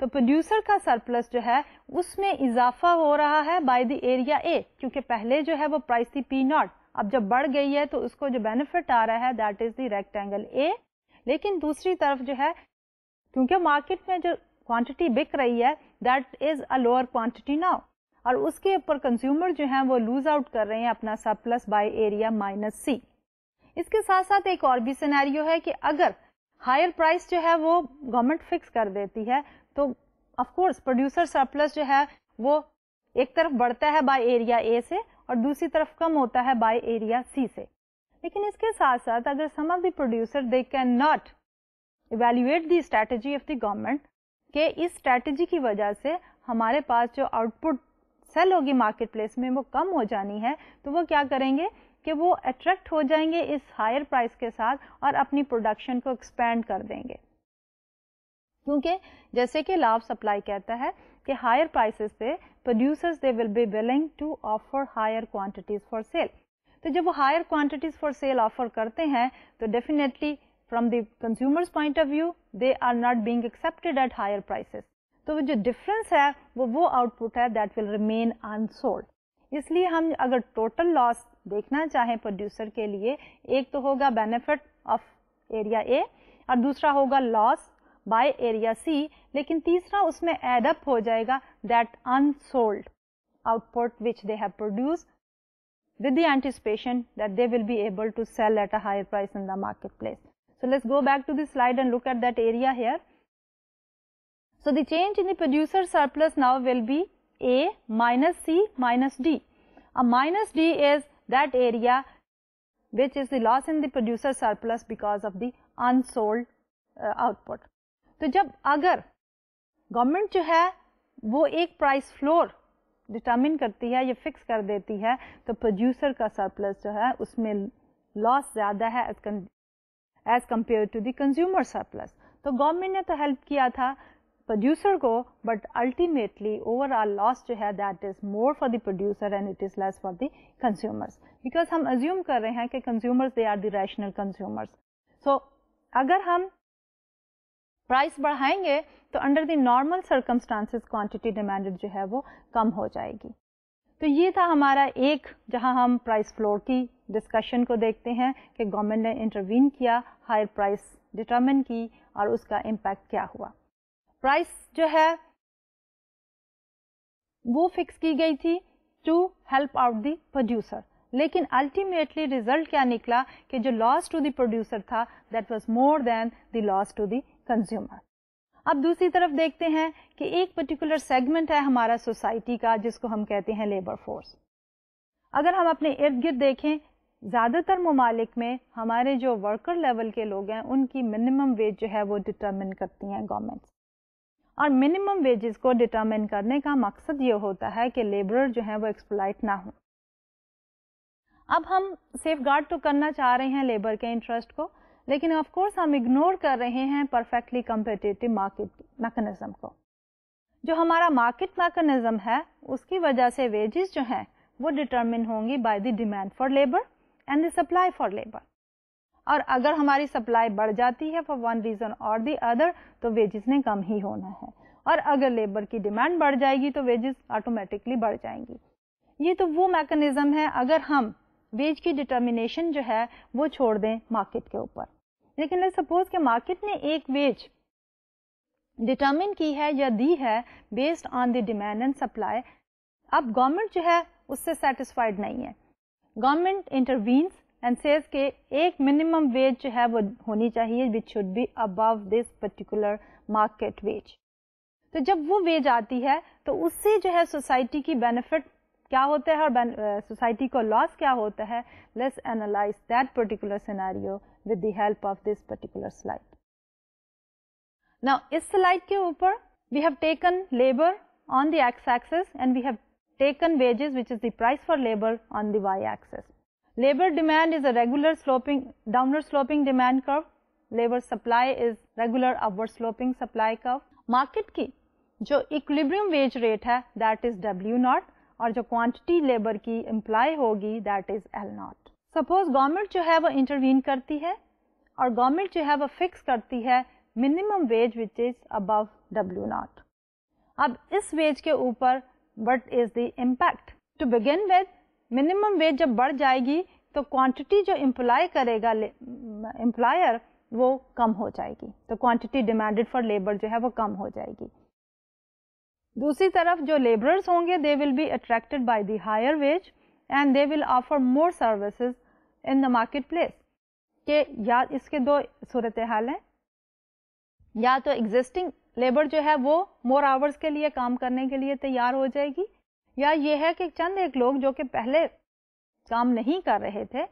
[SPEAKER 1] تو producer کا surplus جو ہے اس میں اضافہ ہو رہا ہے by the area اے, کیونکہ پہلے جو ہے وہ پرائس تھی پی ناٹ, اب جب بڑھ گئی ہے تو اس کو جو بینیفٹ آ رہا ہے دیٹ از دی ریکٹینگل اے. لیکن دوسری طرف جو ہے کیونکہ مارکیٹ میں جو کوانٹٹی بک رہی ہے that is a lower quantity now, اور اس کے اوپر کنزیومر جو ہیں وہ لوز آؤٹ کر رہے ہیں اپنا سرپلس بائی ایریا مائنس سی. اس کے ساتھ ساتھ ایک اور بھی سینیریو ہے کہ اگر ہائر پرائس جو ہے وہ گورنمنٹ فکس کر دیتی ہے تو آف کورس پروڈیوسر سرپلس جو ہے وہ ایک طرف بڑھتا ہے بائی ایریا اے سے اور دوسری طرف کم ہوتا ہے بائی ایریا سی سے. لیکن اس کے ساتھ ساتھ اگر some of the producer they can not evaluate the strategy of the government کہ اس اسٹریٹجی کی وجہ سے ہمارے پاس جو آؤٹ پٹ سیل ہوگی مارکیٹ پلیس میں وہ کم ہو جانی ہے, تو وہ کیا کریں گے کہ وہ اٹریکٹ ہو جائیں گے اس ہائر پرائس کے ساتھ اور اپنی پروڈکشن کو ایکسپینڈ کر دیں گے. کیونکہ جیسے کہ لا آف سپلائی کہتا ہے کہ ہائر پرائسز پہ producers they will be willing to offer higher quantities for sale. تو جب وہ higher quantities for sale offer کرتے ہیں تو definitely from the consumers point of view they are not being accepted at higher prices. تو جو difference ہے وہ آؤٹ پٹ ہے دیٹ ول ریمین انسولڈ. اس لیے ہم اگر ٹوٹل لاس دیکھنا چاہیں پروڈیوسر کے لیے, ایک تو ہوگا بینیفٹ آف ایریا اے اور دوسرا ہوگا لاس بائی ایریا سی, لیکن تیسرا اس میں ایڈ اپ ہو جائے گا that unsold output which they have produce with the anticipation that they will be able to sell at a higher price in the marketplace. So let's go back to the slide and look at that area here. So the change in the producer surplus now will be A minus C minus D. A minus D is that area which is the loss in the producer surplus because of the unsold output. تو جب اگر government جو ہے وہ ایک price floor determine کرتی ہے یا فکس کر دیتی ہے تو پروڈیوسر کا سرپلس جو ہے اس میں لاس زیادہ ہے as compare to the consumer surplus. تو گورنمنٹ نے تو ہیلپ کیا تھا پروڈیوسر کو, but ultimately overall loss جو ہے that is more for the producer and it is less for the consumers, because ہم ازیوم کر رہے ہیں کہ consumers they are the rational consumers. So اگر ہم پرائس بڑھائیں گے تو under the normal circumstances quantity demanded جو ہے وہ کم ہو جائے گی. تو یہ تھا ہمارا ایک جہاں ہم پرائس فلور کی ڈسکشن کو دیکھتے ہیں کہ گورنمنٹ نے انٹروین کیا, ہائر پرائس ڈٹرمن کی اور اس کا امپیکٹ کیا ہوا. پرائس جو ہے وہ فکس کی گئی تھی to help out the producer, لیکن الٹیمیٹلی ریزلٹ کیا نکلا کہ جو لاس ٹو دی پروڈیوسر تھا that was more than the loss to the consumer. اب دوسری طرف دیکھتے ہیں کہ ایک پرٹیکولر سیگمنٹ ہے ہمارا سوسائٹی کا جس کو ہم کہتے ہیں لیبر فورس. اگر ہم اپنے ارد گرد دیکھیں زیادہ تر ممالک میں ہمارے جو ورکر لیول کے لوگ ہیں ان کی منیمم ویج جو ہے وہ ڈٹرمن کرتی ہیں گورنمنٹ, اور منیمم ویجز کو ڈٹرمن کرنے کا مقصد یہ ہوتا ہے کہ لیبرر جو ہیں وہ ایکسپلائٹ نہ ہوں. اب ہم سیف گارڈ تو کرنا چاہ رہے ہیں لیبر کے انٹرسٹ کو, لیکن آف کورس ہم اگنور کر رہے ہیں پرفیکٹلی کمپیٹیٹو مارکیٹ میکنزم کو. جو ہمارا مارکیٹ میکنزم ہے اس کی وجہ سے ویجز جو ہیں وہ ڈٹرمن ہوں گی by the demand for labour and the supply for labour. اور اگر ہماری سپلائی بڑھ جاتی ہے فار ون ریزن اور دی ادر تو ویجز نے کم ہی ہونا ہے, اور اگر لیبر کی ڈیمانڈ بڑھ جائے گی تو ویجز آٹومیٹکلی بڑھ جائیں گی. یہ تو وہ میکنزم ہے اگر ہم ویج کی ڈٹرمنیشن جو ہے وہ چھوڑ دیں مارکیٹ کے اوپر. لیکن سپوز کہ مارکیٹ نے ایک ویج ڈٹرمن کی ہے یا دی ہے based on the demand and supply, اب گورنمنٹ جو ہے اس سے سیٹسفائڈ نہیں ہے. گورنمنٹ انٹروینس اینڈ سیز کہ ایک منیمم ویج جو ہے وہ ہونی چاہیے which should be above this particular market wage. تو جب وہ ویج آتی ہے تو اس سے جو ہے سوسائٹی کی بینیفٹ کیا ہوتا ہے اور سوسائٹی کو لاس کیا ہوتا ہے. Let's analyse that particular scenario with the help of this particular slide. Now اس slide کے اوپر we have taken labor on the x-axis and we have taken wages which is the price for labor on the y-axis. Labor demand is a regular downward sloping demand curve. Labor supply is regular upward sloping supply curve. Market کی جو equilibrium wage rate ہے that is W0 اور جو quantity labor کی imply ہوگی that is L0. Suppose government جو ہے وہ انٹروین کرتی ہے اور گورنمنٹ جو ہے وہ فکس کرتی ہے منیمم ویج وچ از ابو W0. اب اس ویج کے اوپر what is the impact? To begin with minimum wage جب بڑھ جائے گی تو کوانٹٹی جو امپلائی کرے گا امپلائر وہ کم ہو جائے گی, تو کوانٹٹی ڈیمانڈیڈ فار لیبر جو ہے وہ کم ہو جائے گی. دوسری طرف جو لیبررز ہوں گے they will be attracted by the higher wage and they will offer more services in the market place. کہ یا اس کے دو صورتحال ہیں, یا تو ایگزسٹنگ لیبر جو ہے وہ مور آورس کے لیے کام کرنے کے لیے تیار ہو جائے گی, یا یہ ہے کہ چند ایک لوگ جو کہ پہلے کام نہیں کر رہے تھے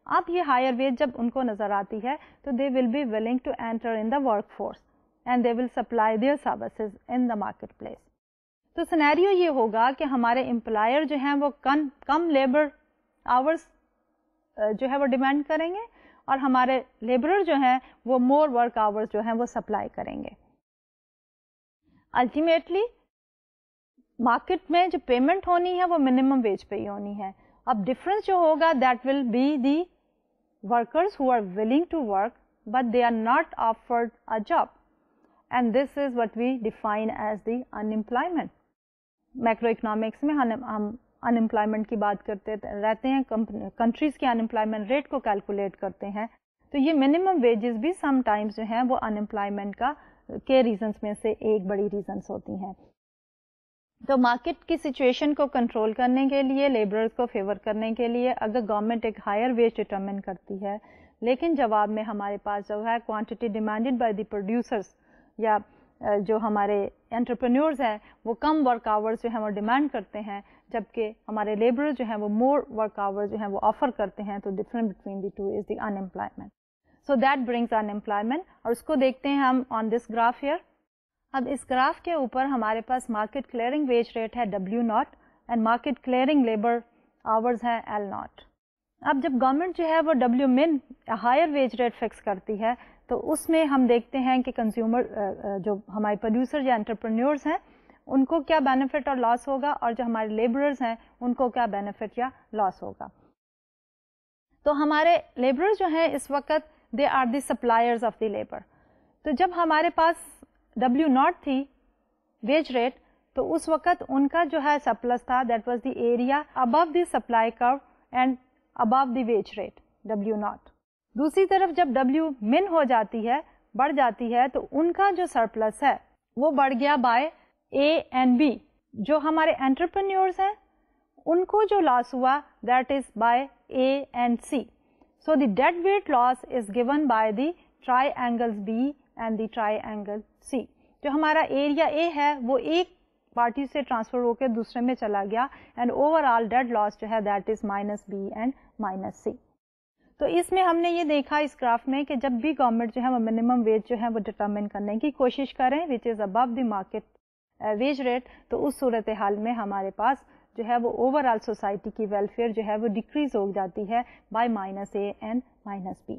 [SPEAKER 1] اب یہ ہائر ویج جب ان کو نظر آتی ہے تو they will be willing to enter in the work force and they will supply their services in the market place. تو سینیریو یہ ہوگا کہ ہمارے امپلائر جو ہیں وہ کم لیبر آورس جو ہے وہ ڈیمانڈ کریں گے اور ہمارے لیبرر جو ہیں وہ مور ورک آورس جو ہیں وہ سپلائی کریں گے. الٹیمیٹلی مارکیٹ میں جو پیمنٹ ہونی ہے وہ منیمم ویج پہ ہی ہونی ہے. اب ڈفرنس جو ہوگا that will be the workers who are willing to work but they are not offered a job, and this is what we define as the unemployment. Macroeconomics میں ہم unemployment کی بات کرتے رہتے ہیں, کنٹریز کے انمپلائمنٹ ریٹ کو calculate کرتے ہیں, تو یہ منیمم ویجز بھی سم ٹائمز جو ہیں وہ انمپلائمنٹ کا کے ریزنس میں سے ایک بڑی ریزنس ہوتی ہیں. تو مارکیٹ کی سچویشن کو کنٹرول کرنے کے لیے, لیبررز کو فیور کرنے کے لیے اگر گورنمنٹ ایک ہائر ویج ڈٹرمن کرتی ہے لیکن جواب میں ہمارے پاس جو ہے quantity demanded by the producers یا جو ہمارے انٹرپرینورز ہیں وہ کم ورک آورز جو ہیں وہ ڈیمانڈ کرتے ہیں, جبکہ ہمارے لیبرر جو ہیں وہ مور ورک آورز جو ہیں وہ آفر کرتے ہیں, تو difference between the two is the unemployment. So that brings unemployment, اور اس کو دیکھتے ہیں ہم آن دس گراف ہیئر. اب اس گراف کے اوپر ہمارے پاس مارکیٹ کلیئرنگ ویج ریٹ ہے W0 and market clearing labour hours ہیں L0. اب جب گورنمنٹ جو ہے وہ WMIN higher wage rate fix کرتی ہے تو اس میں ہم دیکھتے ہیں کہ کنزیومر جو ہمارے پروڈیوسر یا انٹرپرینورز ہیں ان کو کیا بینیفٹ اور لاس ہوگا, اور جو ہمارے لیبررز ہیں ان کو کیا بینیفٹ یا لاس ہوگا. تو ہمارے لیبررز جو ہیں اس وقت they are the suppliers of the labour. تو جب ہمارے پاس W0 تھی ویج ریٹ تو اس وقت ان کا جو ہے سرپلس تھا, that was the area above the supply curve and above the wage rate W0. دوسری طرف جب WMIN ہو جاتی ہے, بڑھ جاتی ہے, تو ان کا جو سرپلس ہے وہ بڑھ گیا بائی A اینڈ B. جو ہمارے انٹرپرینورز ہیں ان کو جو لاس ہوا that is by A and C. So the dead wait loss is given by the triangles B and the triangle C. جو ہمارا ایریا A ہے وہ ایک پارٹی سے ٹرانسفر ہو کے دوسرے میں چلا گیا, اینڈ اوور آل ڈیڈ لاس جو ہے that is -B and -C. تو اس میں ہم نے یہ دیکھا اس گراف میں کہ جب بھی گورنمنٹ جو ہے وہ منیمم ویج جو ہے وہ ڈٹرمن کرنے کی کوشش کریں وچ از above the market veg rate, تو اس صورتحال میں ہمارے پاس جو ہے وہ اوور آل سوسائٹی کی ویلفیئر جو ہے وہ ڈیکریز ہو جاتی ہے بائی -A اینڈ -B.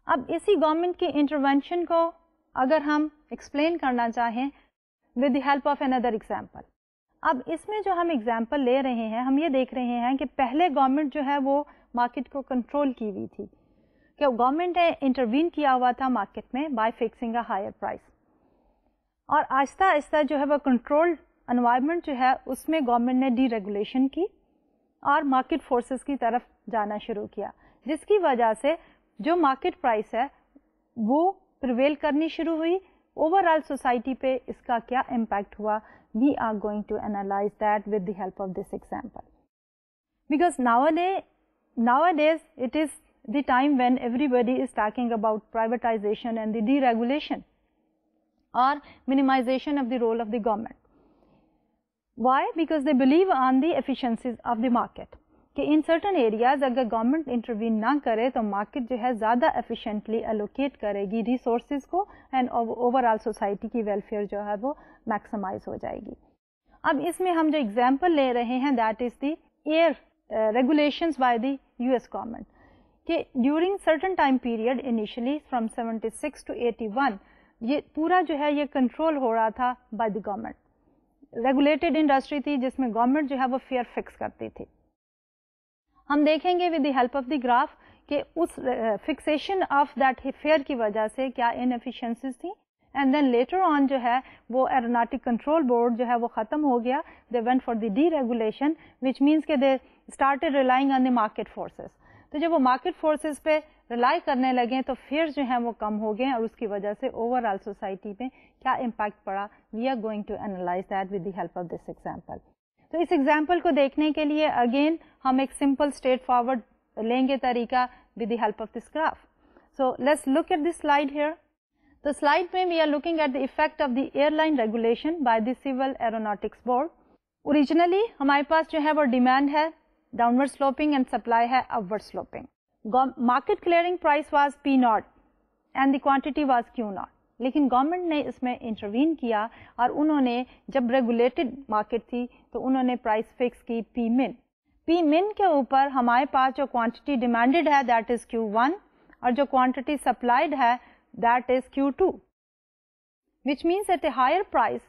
[SPEAKER 1] اب اسی گورنمنٹ کی انٹروینشن کو اگر ہم ایکسپلین کرنا چاہیں with the help of another example. اب اس میں جو ہم ایگزامپل لے رہے ہیں ہم یہ دیکھ رہے ہیں کہ پہلے گورنمنٹ جو ہے وہ مارکیٹ کو کنٹرول کی ہوئی تھی, کہ گورنمنٹ نے انٹروین کیا ہوا تھا مارکیٹ میں by fixing a higher price, اور آہستہ آہستہ جو ہے وہ کنٹرول انوائرمنٹ جو ہے اس میں گورنمنٹ نے ڈی ریگولیشن کی اور مارکیٹ فورسز کی طرف جانا شروع کیا, جس کی وجہ سے جو مارکیٹ پرائس ہے وہ پریویل کرنی شروع ہوئی. اوور آل سوسائٹی پہ اس کا کیا امپیکٹ ہوا, we are going to analyze that with the help of this example. Because nowadays it is the time when everybody is talking about privatization and the deregulation or minimization of the role of the government. Why? Because they believe on the efficiencies of the market. کہ in certain areas اگر government intervene نہ کرے تو market جو ہے زیادہ efficiently allocate کرے گی ریسورسز کو, اینڈ اوور آل سوسائٹی کی ویلفیئر جو ہے وہ میکسیمائز ہو جائے گی. اب اس میں ہم جو ایگزامپل لے رہے ہیں that is the air regulations by the US government, کہ during certain time period initially from 76 to 81 یہ پورا جو ہے یہ کنٹرول ہو رہا تھا by the government. Regulated industry تھی جس میں گورنمنٹ جو ہے وہ فیئر فکس کرتی تھی. ہم دیکھیں گے with the help of the graph کہ اس فکسیشن آف دیٹ فیئر کی وجہ سے کیا ان ایفیشنسیز تھیں اینڈ دین لیٹر آن جو ہے وہ ایروناٹک کنٹرول بورڈ جو ہے وہ ختم ہو گیا. They went for the deregulation which means کہ they started relying on the market forces. تو جب وہ مارکیٹ فورسز پہ ریلائی کرنے لگے تو فیئر جو ہیں وہ کم ہو گئے اور اس کی وجہ سے اوور آل سوسائٹی میں کیا امپیکٹ پڑا, we are going to analyse that with the help of this example. تو اس ایگزامپل کو دیکھنے کے لیے اگین ہم ایک سمپل اسٹریٹ فارورڈ لیں گے طریقہ with the help of this graph. So let's look at this slide here. تو سلائڈ میں we are looking at the effect of the airline regulation by the civil aeronautics board. Originally ہمارے پاس جو ہے وہ demand ہے downward sloping and supply ہے upward sloping. Market clearing price was P naught and the quantity was Q naught. لیکن government نے اس میں انٹروین کیا اور انہوں نے جب ریگولیٹڈ مارکیٹ تھی تو انہوں نے پرائس فکس کی پی من. پی من کے اوپر ہمارے پاس جو کوانٹٹی ڈیمانڈیڈ ہے دیٹ از Q1 اور جو کوانٹٹی سپلائڈ ہے that is Q2 which means at a higher price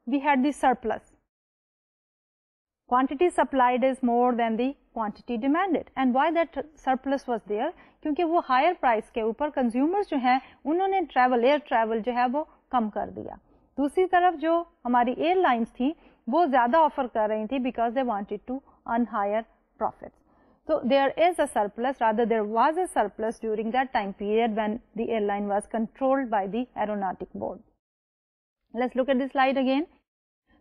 [SPEAKER 1] we had the surplus. Quantity supplied is more than the quantity demanded. And why that surplus was there? کیونکہ وہ higher price کے اوپر consumers جو ہیں انہوں نے year travel جو ہے وہ کم کر دیا. دوسری طرف جو ہماری ایئر لائنس تھی وہ زیادہ آفر کر رہی تھی because they wanted to earn higher profits. So there is a surplus, rather there was a surplus during that time period when the airline was controlled by the aeronautic board. Let's look at this slide again.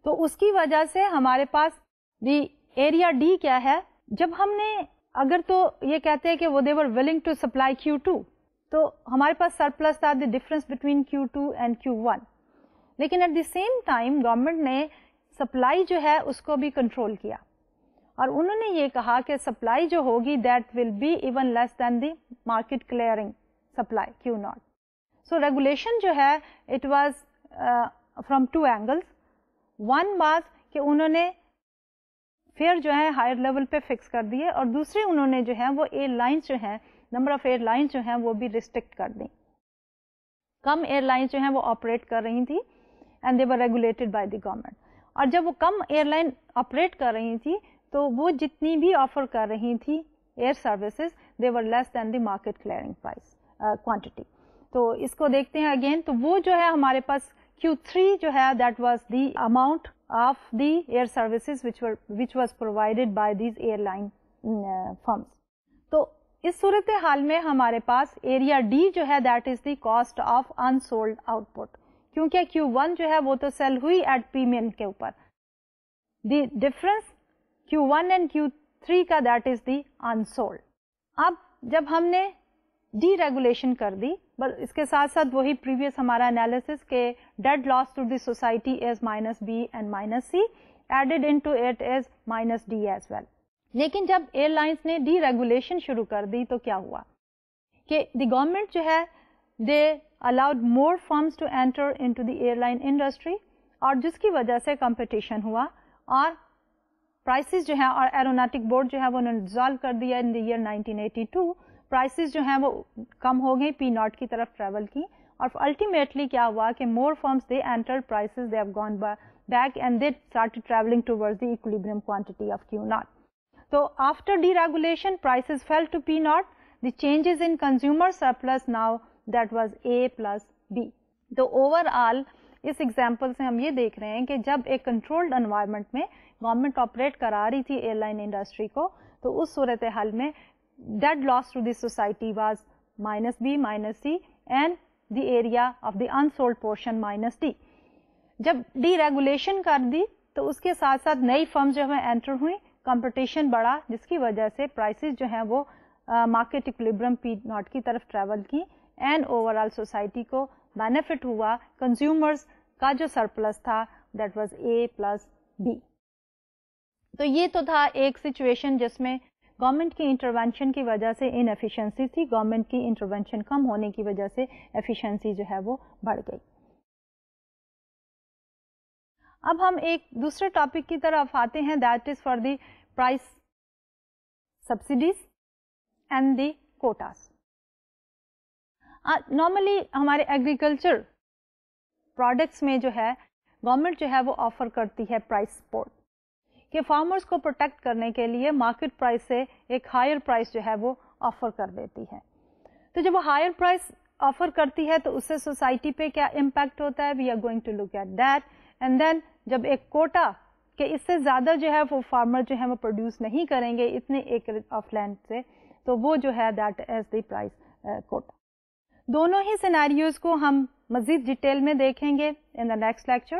[SPEAKER 1] تو اس کی وجہ سے ہمارے پاس the area D کیا ہے. جب ہم نے اگر تو یہ کہتے ہیں کہ وہ they were willing to supply Q2 تو ہمارے پاس سرپلس تھا the difference between Q2 and Q1. لیکن at the same time government نے سپلائی جو ہے اس کو بھی کنٹرول کیا اور انہوں نے یہ کہا کہ سپلائی جو ہوگی that will be even less than the market clearing supply Q0. So regulation جو ہے it was from two angles. One was کہ انہوں نے فیئر جو ہے ہائر لیول پہ فکس کر دیے اور دوسرے انہوں نے جو ہے وہ ایئر لائنس جو ہیں نمبر آف ایئر لائنس جو ہیں وہ بھی ریسٹرکٹ کر دیں. کم ایئر لائنس جو ہیں وہ آپریٹ کر رہی تھی and they were regulated by the government. اور جب وہ کم ایئر لائن آپریٹ کر رہی تھی تو وہ جتنی بھی آفر کر رہی تھی air services they were less than the market clearing price quantity. تو اس کو دیکھتے ہیں اگین. تو وہ جو ہے ہمارے پاس Q3 جو ہے that was the amount of the air services which was provided by these airline firms. تو اس صورت حال میں ہمارے پاس ایریا ڈی جو ہے that is the cost of unsold out put کیونکہ Q1 جو ہے وہ تو سیل ہوئی ایٹ پی مین کے اوپر. The difference Q1 and Q3 کا دیٹ از دی انسولڈ. اب جب ہم نے ڈی ریگولیشن کر دی بس اس کے ساتھ ساتھ وہی پریویس ہمارا انالیسس کے dead loss to the society is minus B and minus C added into it is minus D as well. لیکن جب ایئر لائنس نے ڈی ریگولیشن شروع کر دی تو کیا ہوا کہ دی گورنمنٹ جو ہے دے allowed more firms to enter into the airline industry اور جس کی وجہ سے کمپٹیشن ہوا اور پرائسز جو ہیں اور ایروناٹک بورڈ جو ہے وہ انہوں نے ڈیزالو کر دیا ان دی ایئر 1982. پرائسز جو ہیں وہ کم ہو گئی پی ناٹ کی طرف ٹریول کی اور الٹیمیٹلی کیا ہوا کہ more firms they entered prices they have gone back and they started traveling towards the equilibrium quantity of Q nought. تو after deregulation prices fell to P nought. The changes in consumer surplus now that was A plus B. تو overall اس example سے ہم یہ دیکھ رہے ہیں کہ جب ایک کنٹرولڈ انوائرمنٹ میں گورنمنٹ آپریٹ کرا رہی تھی ایئر لائن انڈسٹری کو تو اس صورت حال میں dead loss to the society was minus B minus C and the area of the unsold portion minus D. جب ڈی ریگولیشن کر دی تو اس کے ساتھ ساتھ نئی فرم جو ہے انٹر ہوئی, کمپٹیشن بڑھا جس کی وجہ سے پرائسز جو ہیں وہ مارکیٹ ایکولیبریم پی ناٹ کی طرف ٹریول کی اینڈ اوور آل سوسائٹی کو بینیفٹ ہوا. کنزیومرز کا جو سرپلس تھا that was A plus B. تو یہ تو تھا ایک سچویشن جس میں گورنمنٹ کی انٹروینشن کی وجہ سے ان ایفیشنسی تھی, گورنمنٹ کی انٹروینشن کم ہونے کی وجہ سے ایفیشنسی جو ہے وہ بڑھ گئی. اب ہم ایک دوسرے ٹاپک کی طرف آتے ہیں that is for the price subsidies and the quotas. Normally ہمارے ایگریکلچر پروڈکٹس میں جو ہے گورنمنٹ جو ہے وہ آفر کرتی ہے پرائس سپورٹ کہ فارمرز کو پروٹیکٹ کرنے کے لیے مارکیٹ پرائس سے ایک ہائر پرائس جو ہے وہ آفر کر دیتی ہے. تو جب وہ ہائر پرائس آفر کرتی ہے تو اس سے سوسائٹی پہ کیا امپیکٹ ہوتا ہے, we are going to look at that. And then جب ایک کوٹا کہ اس سے زیادہ جو ہے وہ فارمر جو ہے وہ پروڈیوس نہیں کریں گے اتنے ایکر آف لینڈ سے, تو وہ جو ہے that as the price quota. دونوں ہی سینیریوز کو ہم مزید ڈیٹیل میں دیکھیں گے ان دا نیکسٹ لیکچر,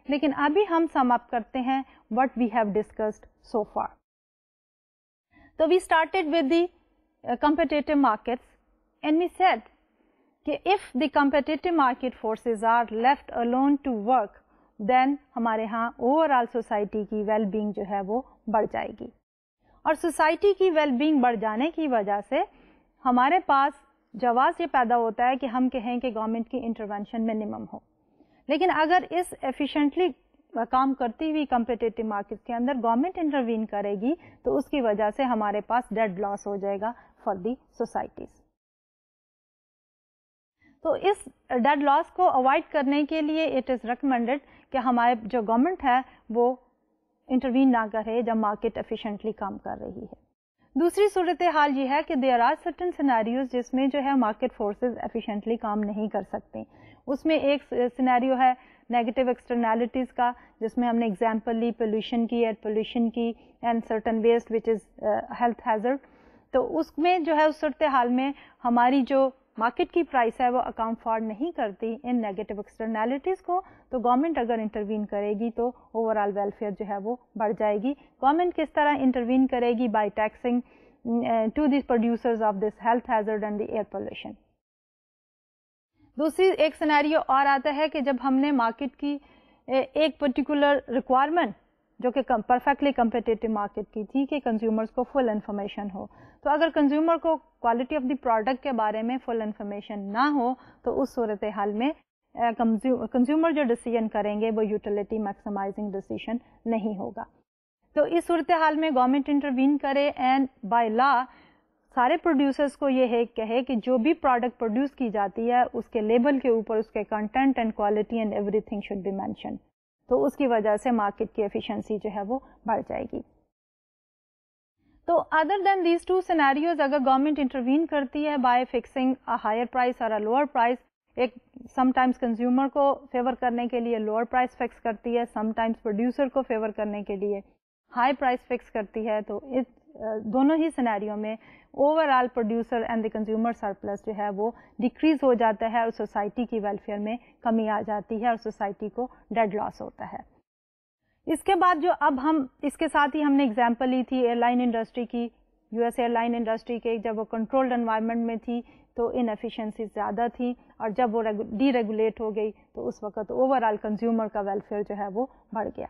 [SPEAKER 1] لیکن ابھی ہم سم اپ کرتے ہیں what we have discussed so far. So we started with the competitive markets and we said that if the competitive market forces are left alone to work, then ہمارے ہاں overall society کی well being جو ہے وہ بڑھ جائے گی, اور society کی well being بڑھ جانے کی وجہ سے ہمارے پاس جواز یہ پیدا ہوتا ہے کہ ہم کہیں کہ گورنمنٹ کی انٹروینشن منیمم ہو. لیکن اگر اس ایفیشینٹلی کام کرتی ہوئی کمپیٹیٹو مارکیٹ کے اندر گورنمنٹ انٹروین کرے گی تو اس کی وجہ سے ہمارے پاس ڈیڈ لاس ہو جائے گا فار دی سوسائٹیز. تو اس ڈیڈ لاس کو اوائڈ کرنے کے لیے اٹ از ریکمینڈیڈ کہ ہمارے جو گورنمنٹ ہے وہ انٹروین نہ کرے جب مارکیٹ ایفیشینٹلی کام کر رہی ہے. دوسری صورتحال یہ ہے کہ دیر آر سرٹن سینیریوز جس میں جو ہے مارکیٹ فورسز ایفیشینٹلی کام نہیں کر سکتے. اس میں ایک سینیریو ہے نیگیٹو ایکسٹرنالٹیز کا, جس میں ہم نے اگزامپل لی پولوشن کی, ایئر پولوشن کی, and certain waste which is health hazard. تو اس میں جو ہے اس صورتحال میں ہماری جو مارکیٹ کی پرائس ہے وہ اکاؤنٹ فار نہیں کرتی ان نیگیٹو ایکسٹرنالٹیز کو, تو گورنمنٹ اگر انٹروین کرے گی تو اوور آل ویلفیئر جو ہے وہ بڑھ جائے گی. گورنمنٹ کس طرح انٹروین کرے گی؟ By taxing to the producers of this health hazard and the air pollution. دوسری ایک سینیریو اور آتا ہے کہ جب ہم نے مارکیٹ کی ایک پرٹیکولر ریکوائرمنٹ جو کہ پرفیکٹلی کمپیٹیٹو مارکیٹ کی تھی کہ کنزیومرز کو فل انفارمیشن ہو, تو اگر کنزیومر کو کوالٹی آف دی پروڈکٹ کے بارے میں فل انفارمیشن نہ ہو تو اس صورتحال میں کنزیومر جو ڈیسیژن کریں گے وہ یوٹیلیٹی میکسیمائزنگ ڈیسیژن نہیں ہوگا. تو اس صورتحال میں گورنمنٹ انٹروین کرے اینڈ بائی لا سارے پروڈیوسرز کو یہ ہے کہے کہ جو بھی پروڈکٹ پروڈیوس کی جاتی ہے اس کے لیبل کے اوپر اس کے content and quality and everything should be mention. تو اس کی وجہ سے مارکیٹ کی ایفیشنسی جو ہے وہ بڑھ جائے گی. تو other than these two scenarios اگر گورنمنٹ انٹروین کرتی ہے by fixing a higher price اور اے لوور پرائز, ایک سم ٹائمز کنزیومر کو فیور کرنے کے لیے لوور پرائز فکس کرتی ہے, سم ٹائمز پروڈیوسر کو فیور کرنے کے لیے ہائی پرائز فکس کرتی ہے, تو اس دونوں ہی سینیریو میں over all producer and the consumer surplus جو ہے وہ ڈیکریز ہو جاتا ہے اور سوسائٹی کی ویلفیئر میں کمی آ جاتی ہے اور سوسائٹی کو ڈیڈ لاس ہوتا ہے. اس کے بعد جو اب ہم اس کے ساتھ ہی ہم نے اگزامپل لی تھی ایئر لائن انڈسٹری کی, U S airline industry کے, جب وہ کنٹرولڈ انوائرمنٹ میں تھی تو ان ایفیشنسی زیادہ تھی, اور جب وہ ڈی ریگولیٹ ہو گئی تو اس وقت اوور آل کنزیومر کا ویلفیئر جو ہے وہ بڑھ گیا,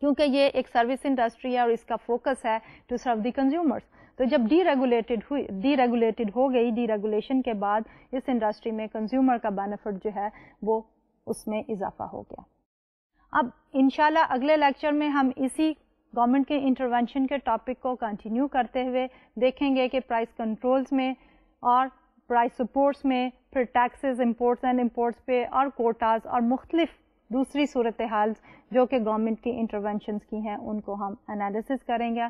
[SPEAKER 1] کیونکہ یہ ایک سروس انڈسٹری ہے اور اس کا فوکس ہے ٹو سرو دی کنزیومرز. تو جب ڈی ریگولیٹڈ ہو گئی, ڈی ریگولیشن کے بعد اس انڈسٹری میں کنزیومر کا بینیفٹ جو ہے وہ اس میں اضافہ ہو گیا. اب انشاءاللہ اگلے لیکچر میں ہم اسی گورنمنٹ کے انٹروینشن کے ٹاپک کو کنٹینیو کرتے ہوئے دیکھیں گے کہ پرائس کنٹرولز میں اور پرائس سپورٹس میں, پھر ٹیکسز امپورٹس اینڈ امپورٹس پہ اور کوٹاز اور مختلف دوسری صورتحال جو کہ گورنمنٹ کی انٹروینشنز کی ہیں ان کو ہم انالیسس کریں گے.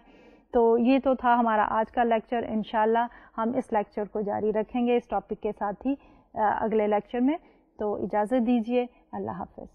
[SPEAKER 1] تو یہ تو تھا ہمارا آج کا لیکچر. انشاءاللہ ہم اس لیکچر کو جاری رکھیں گے اس ٹاپک کے ساتھ ہی اگلے لیکچر میں. تو اجازت دیجیے, اللہ حافظ.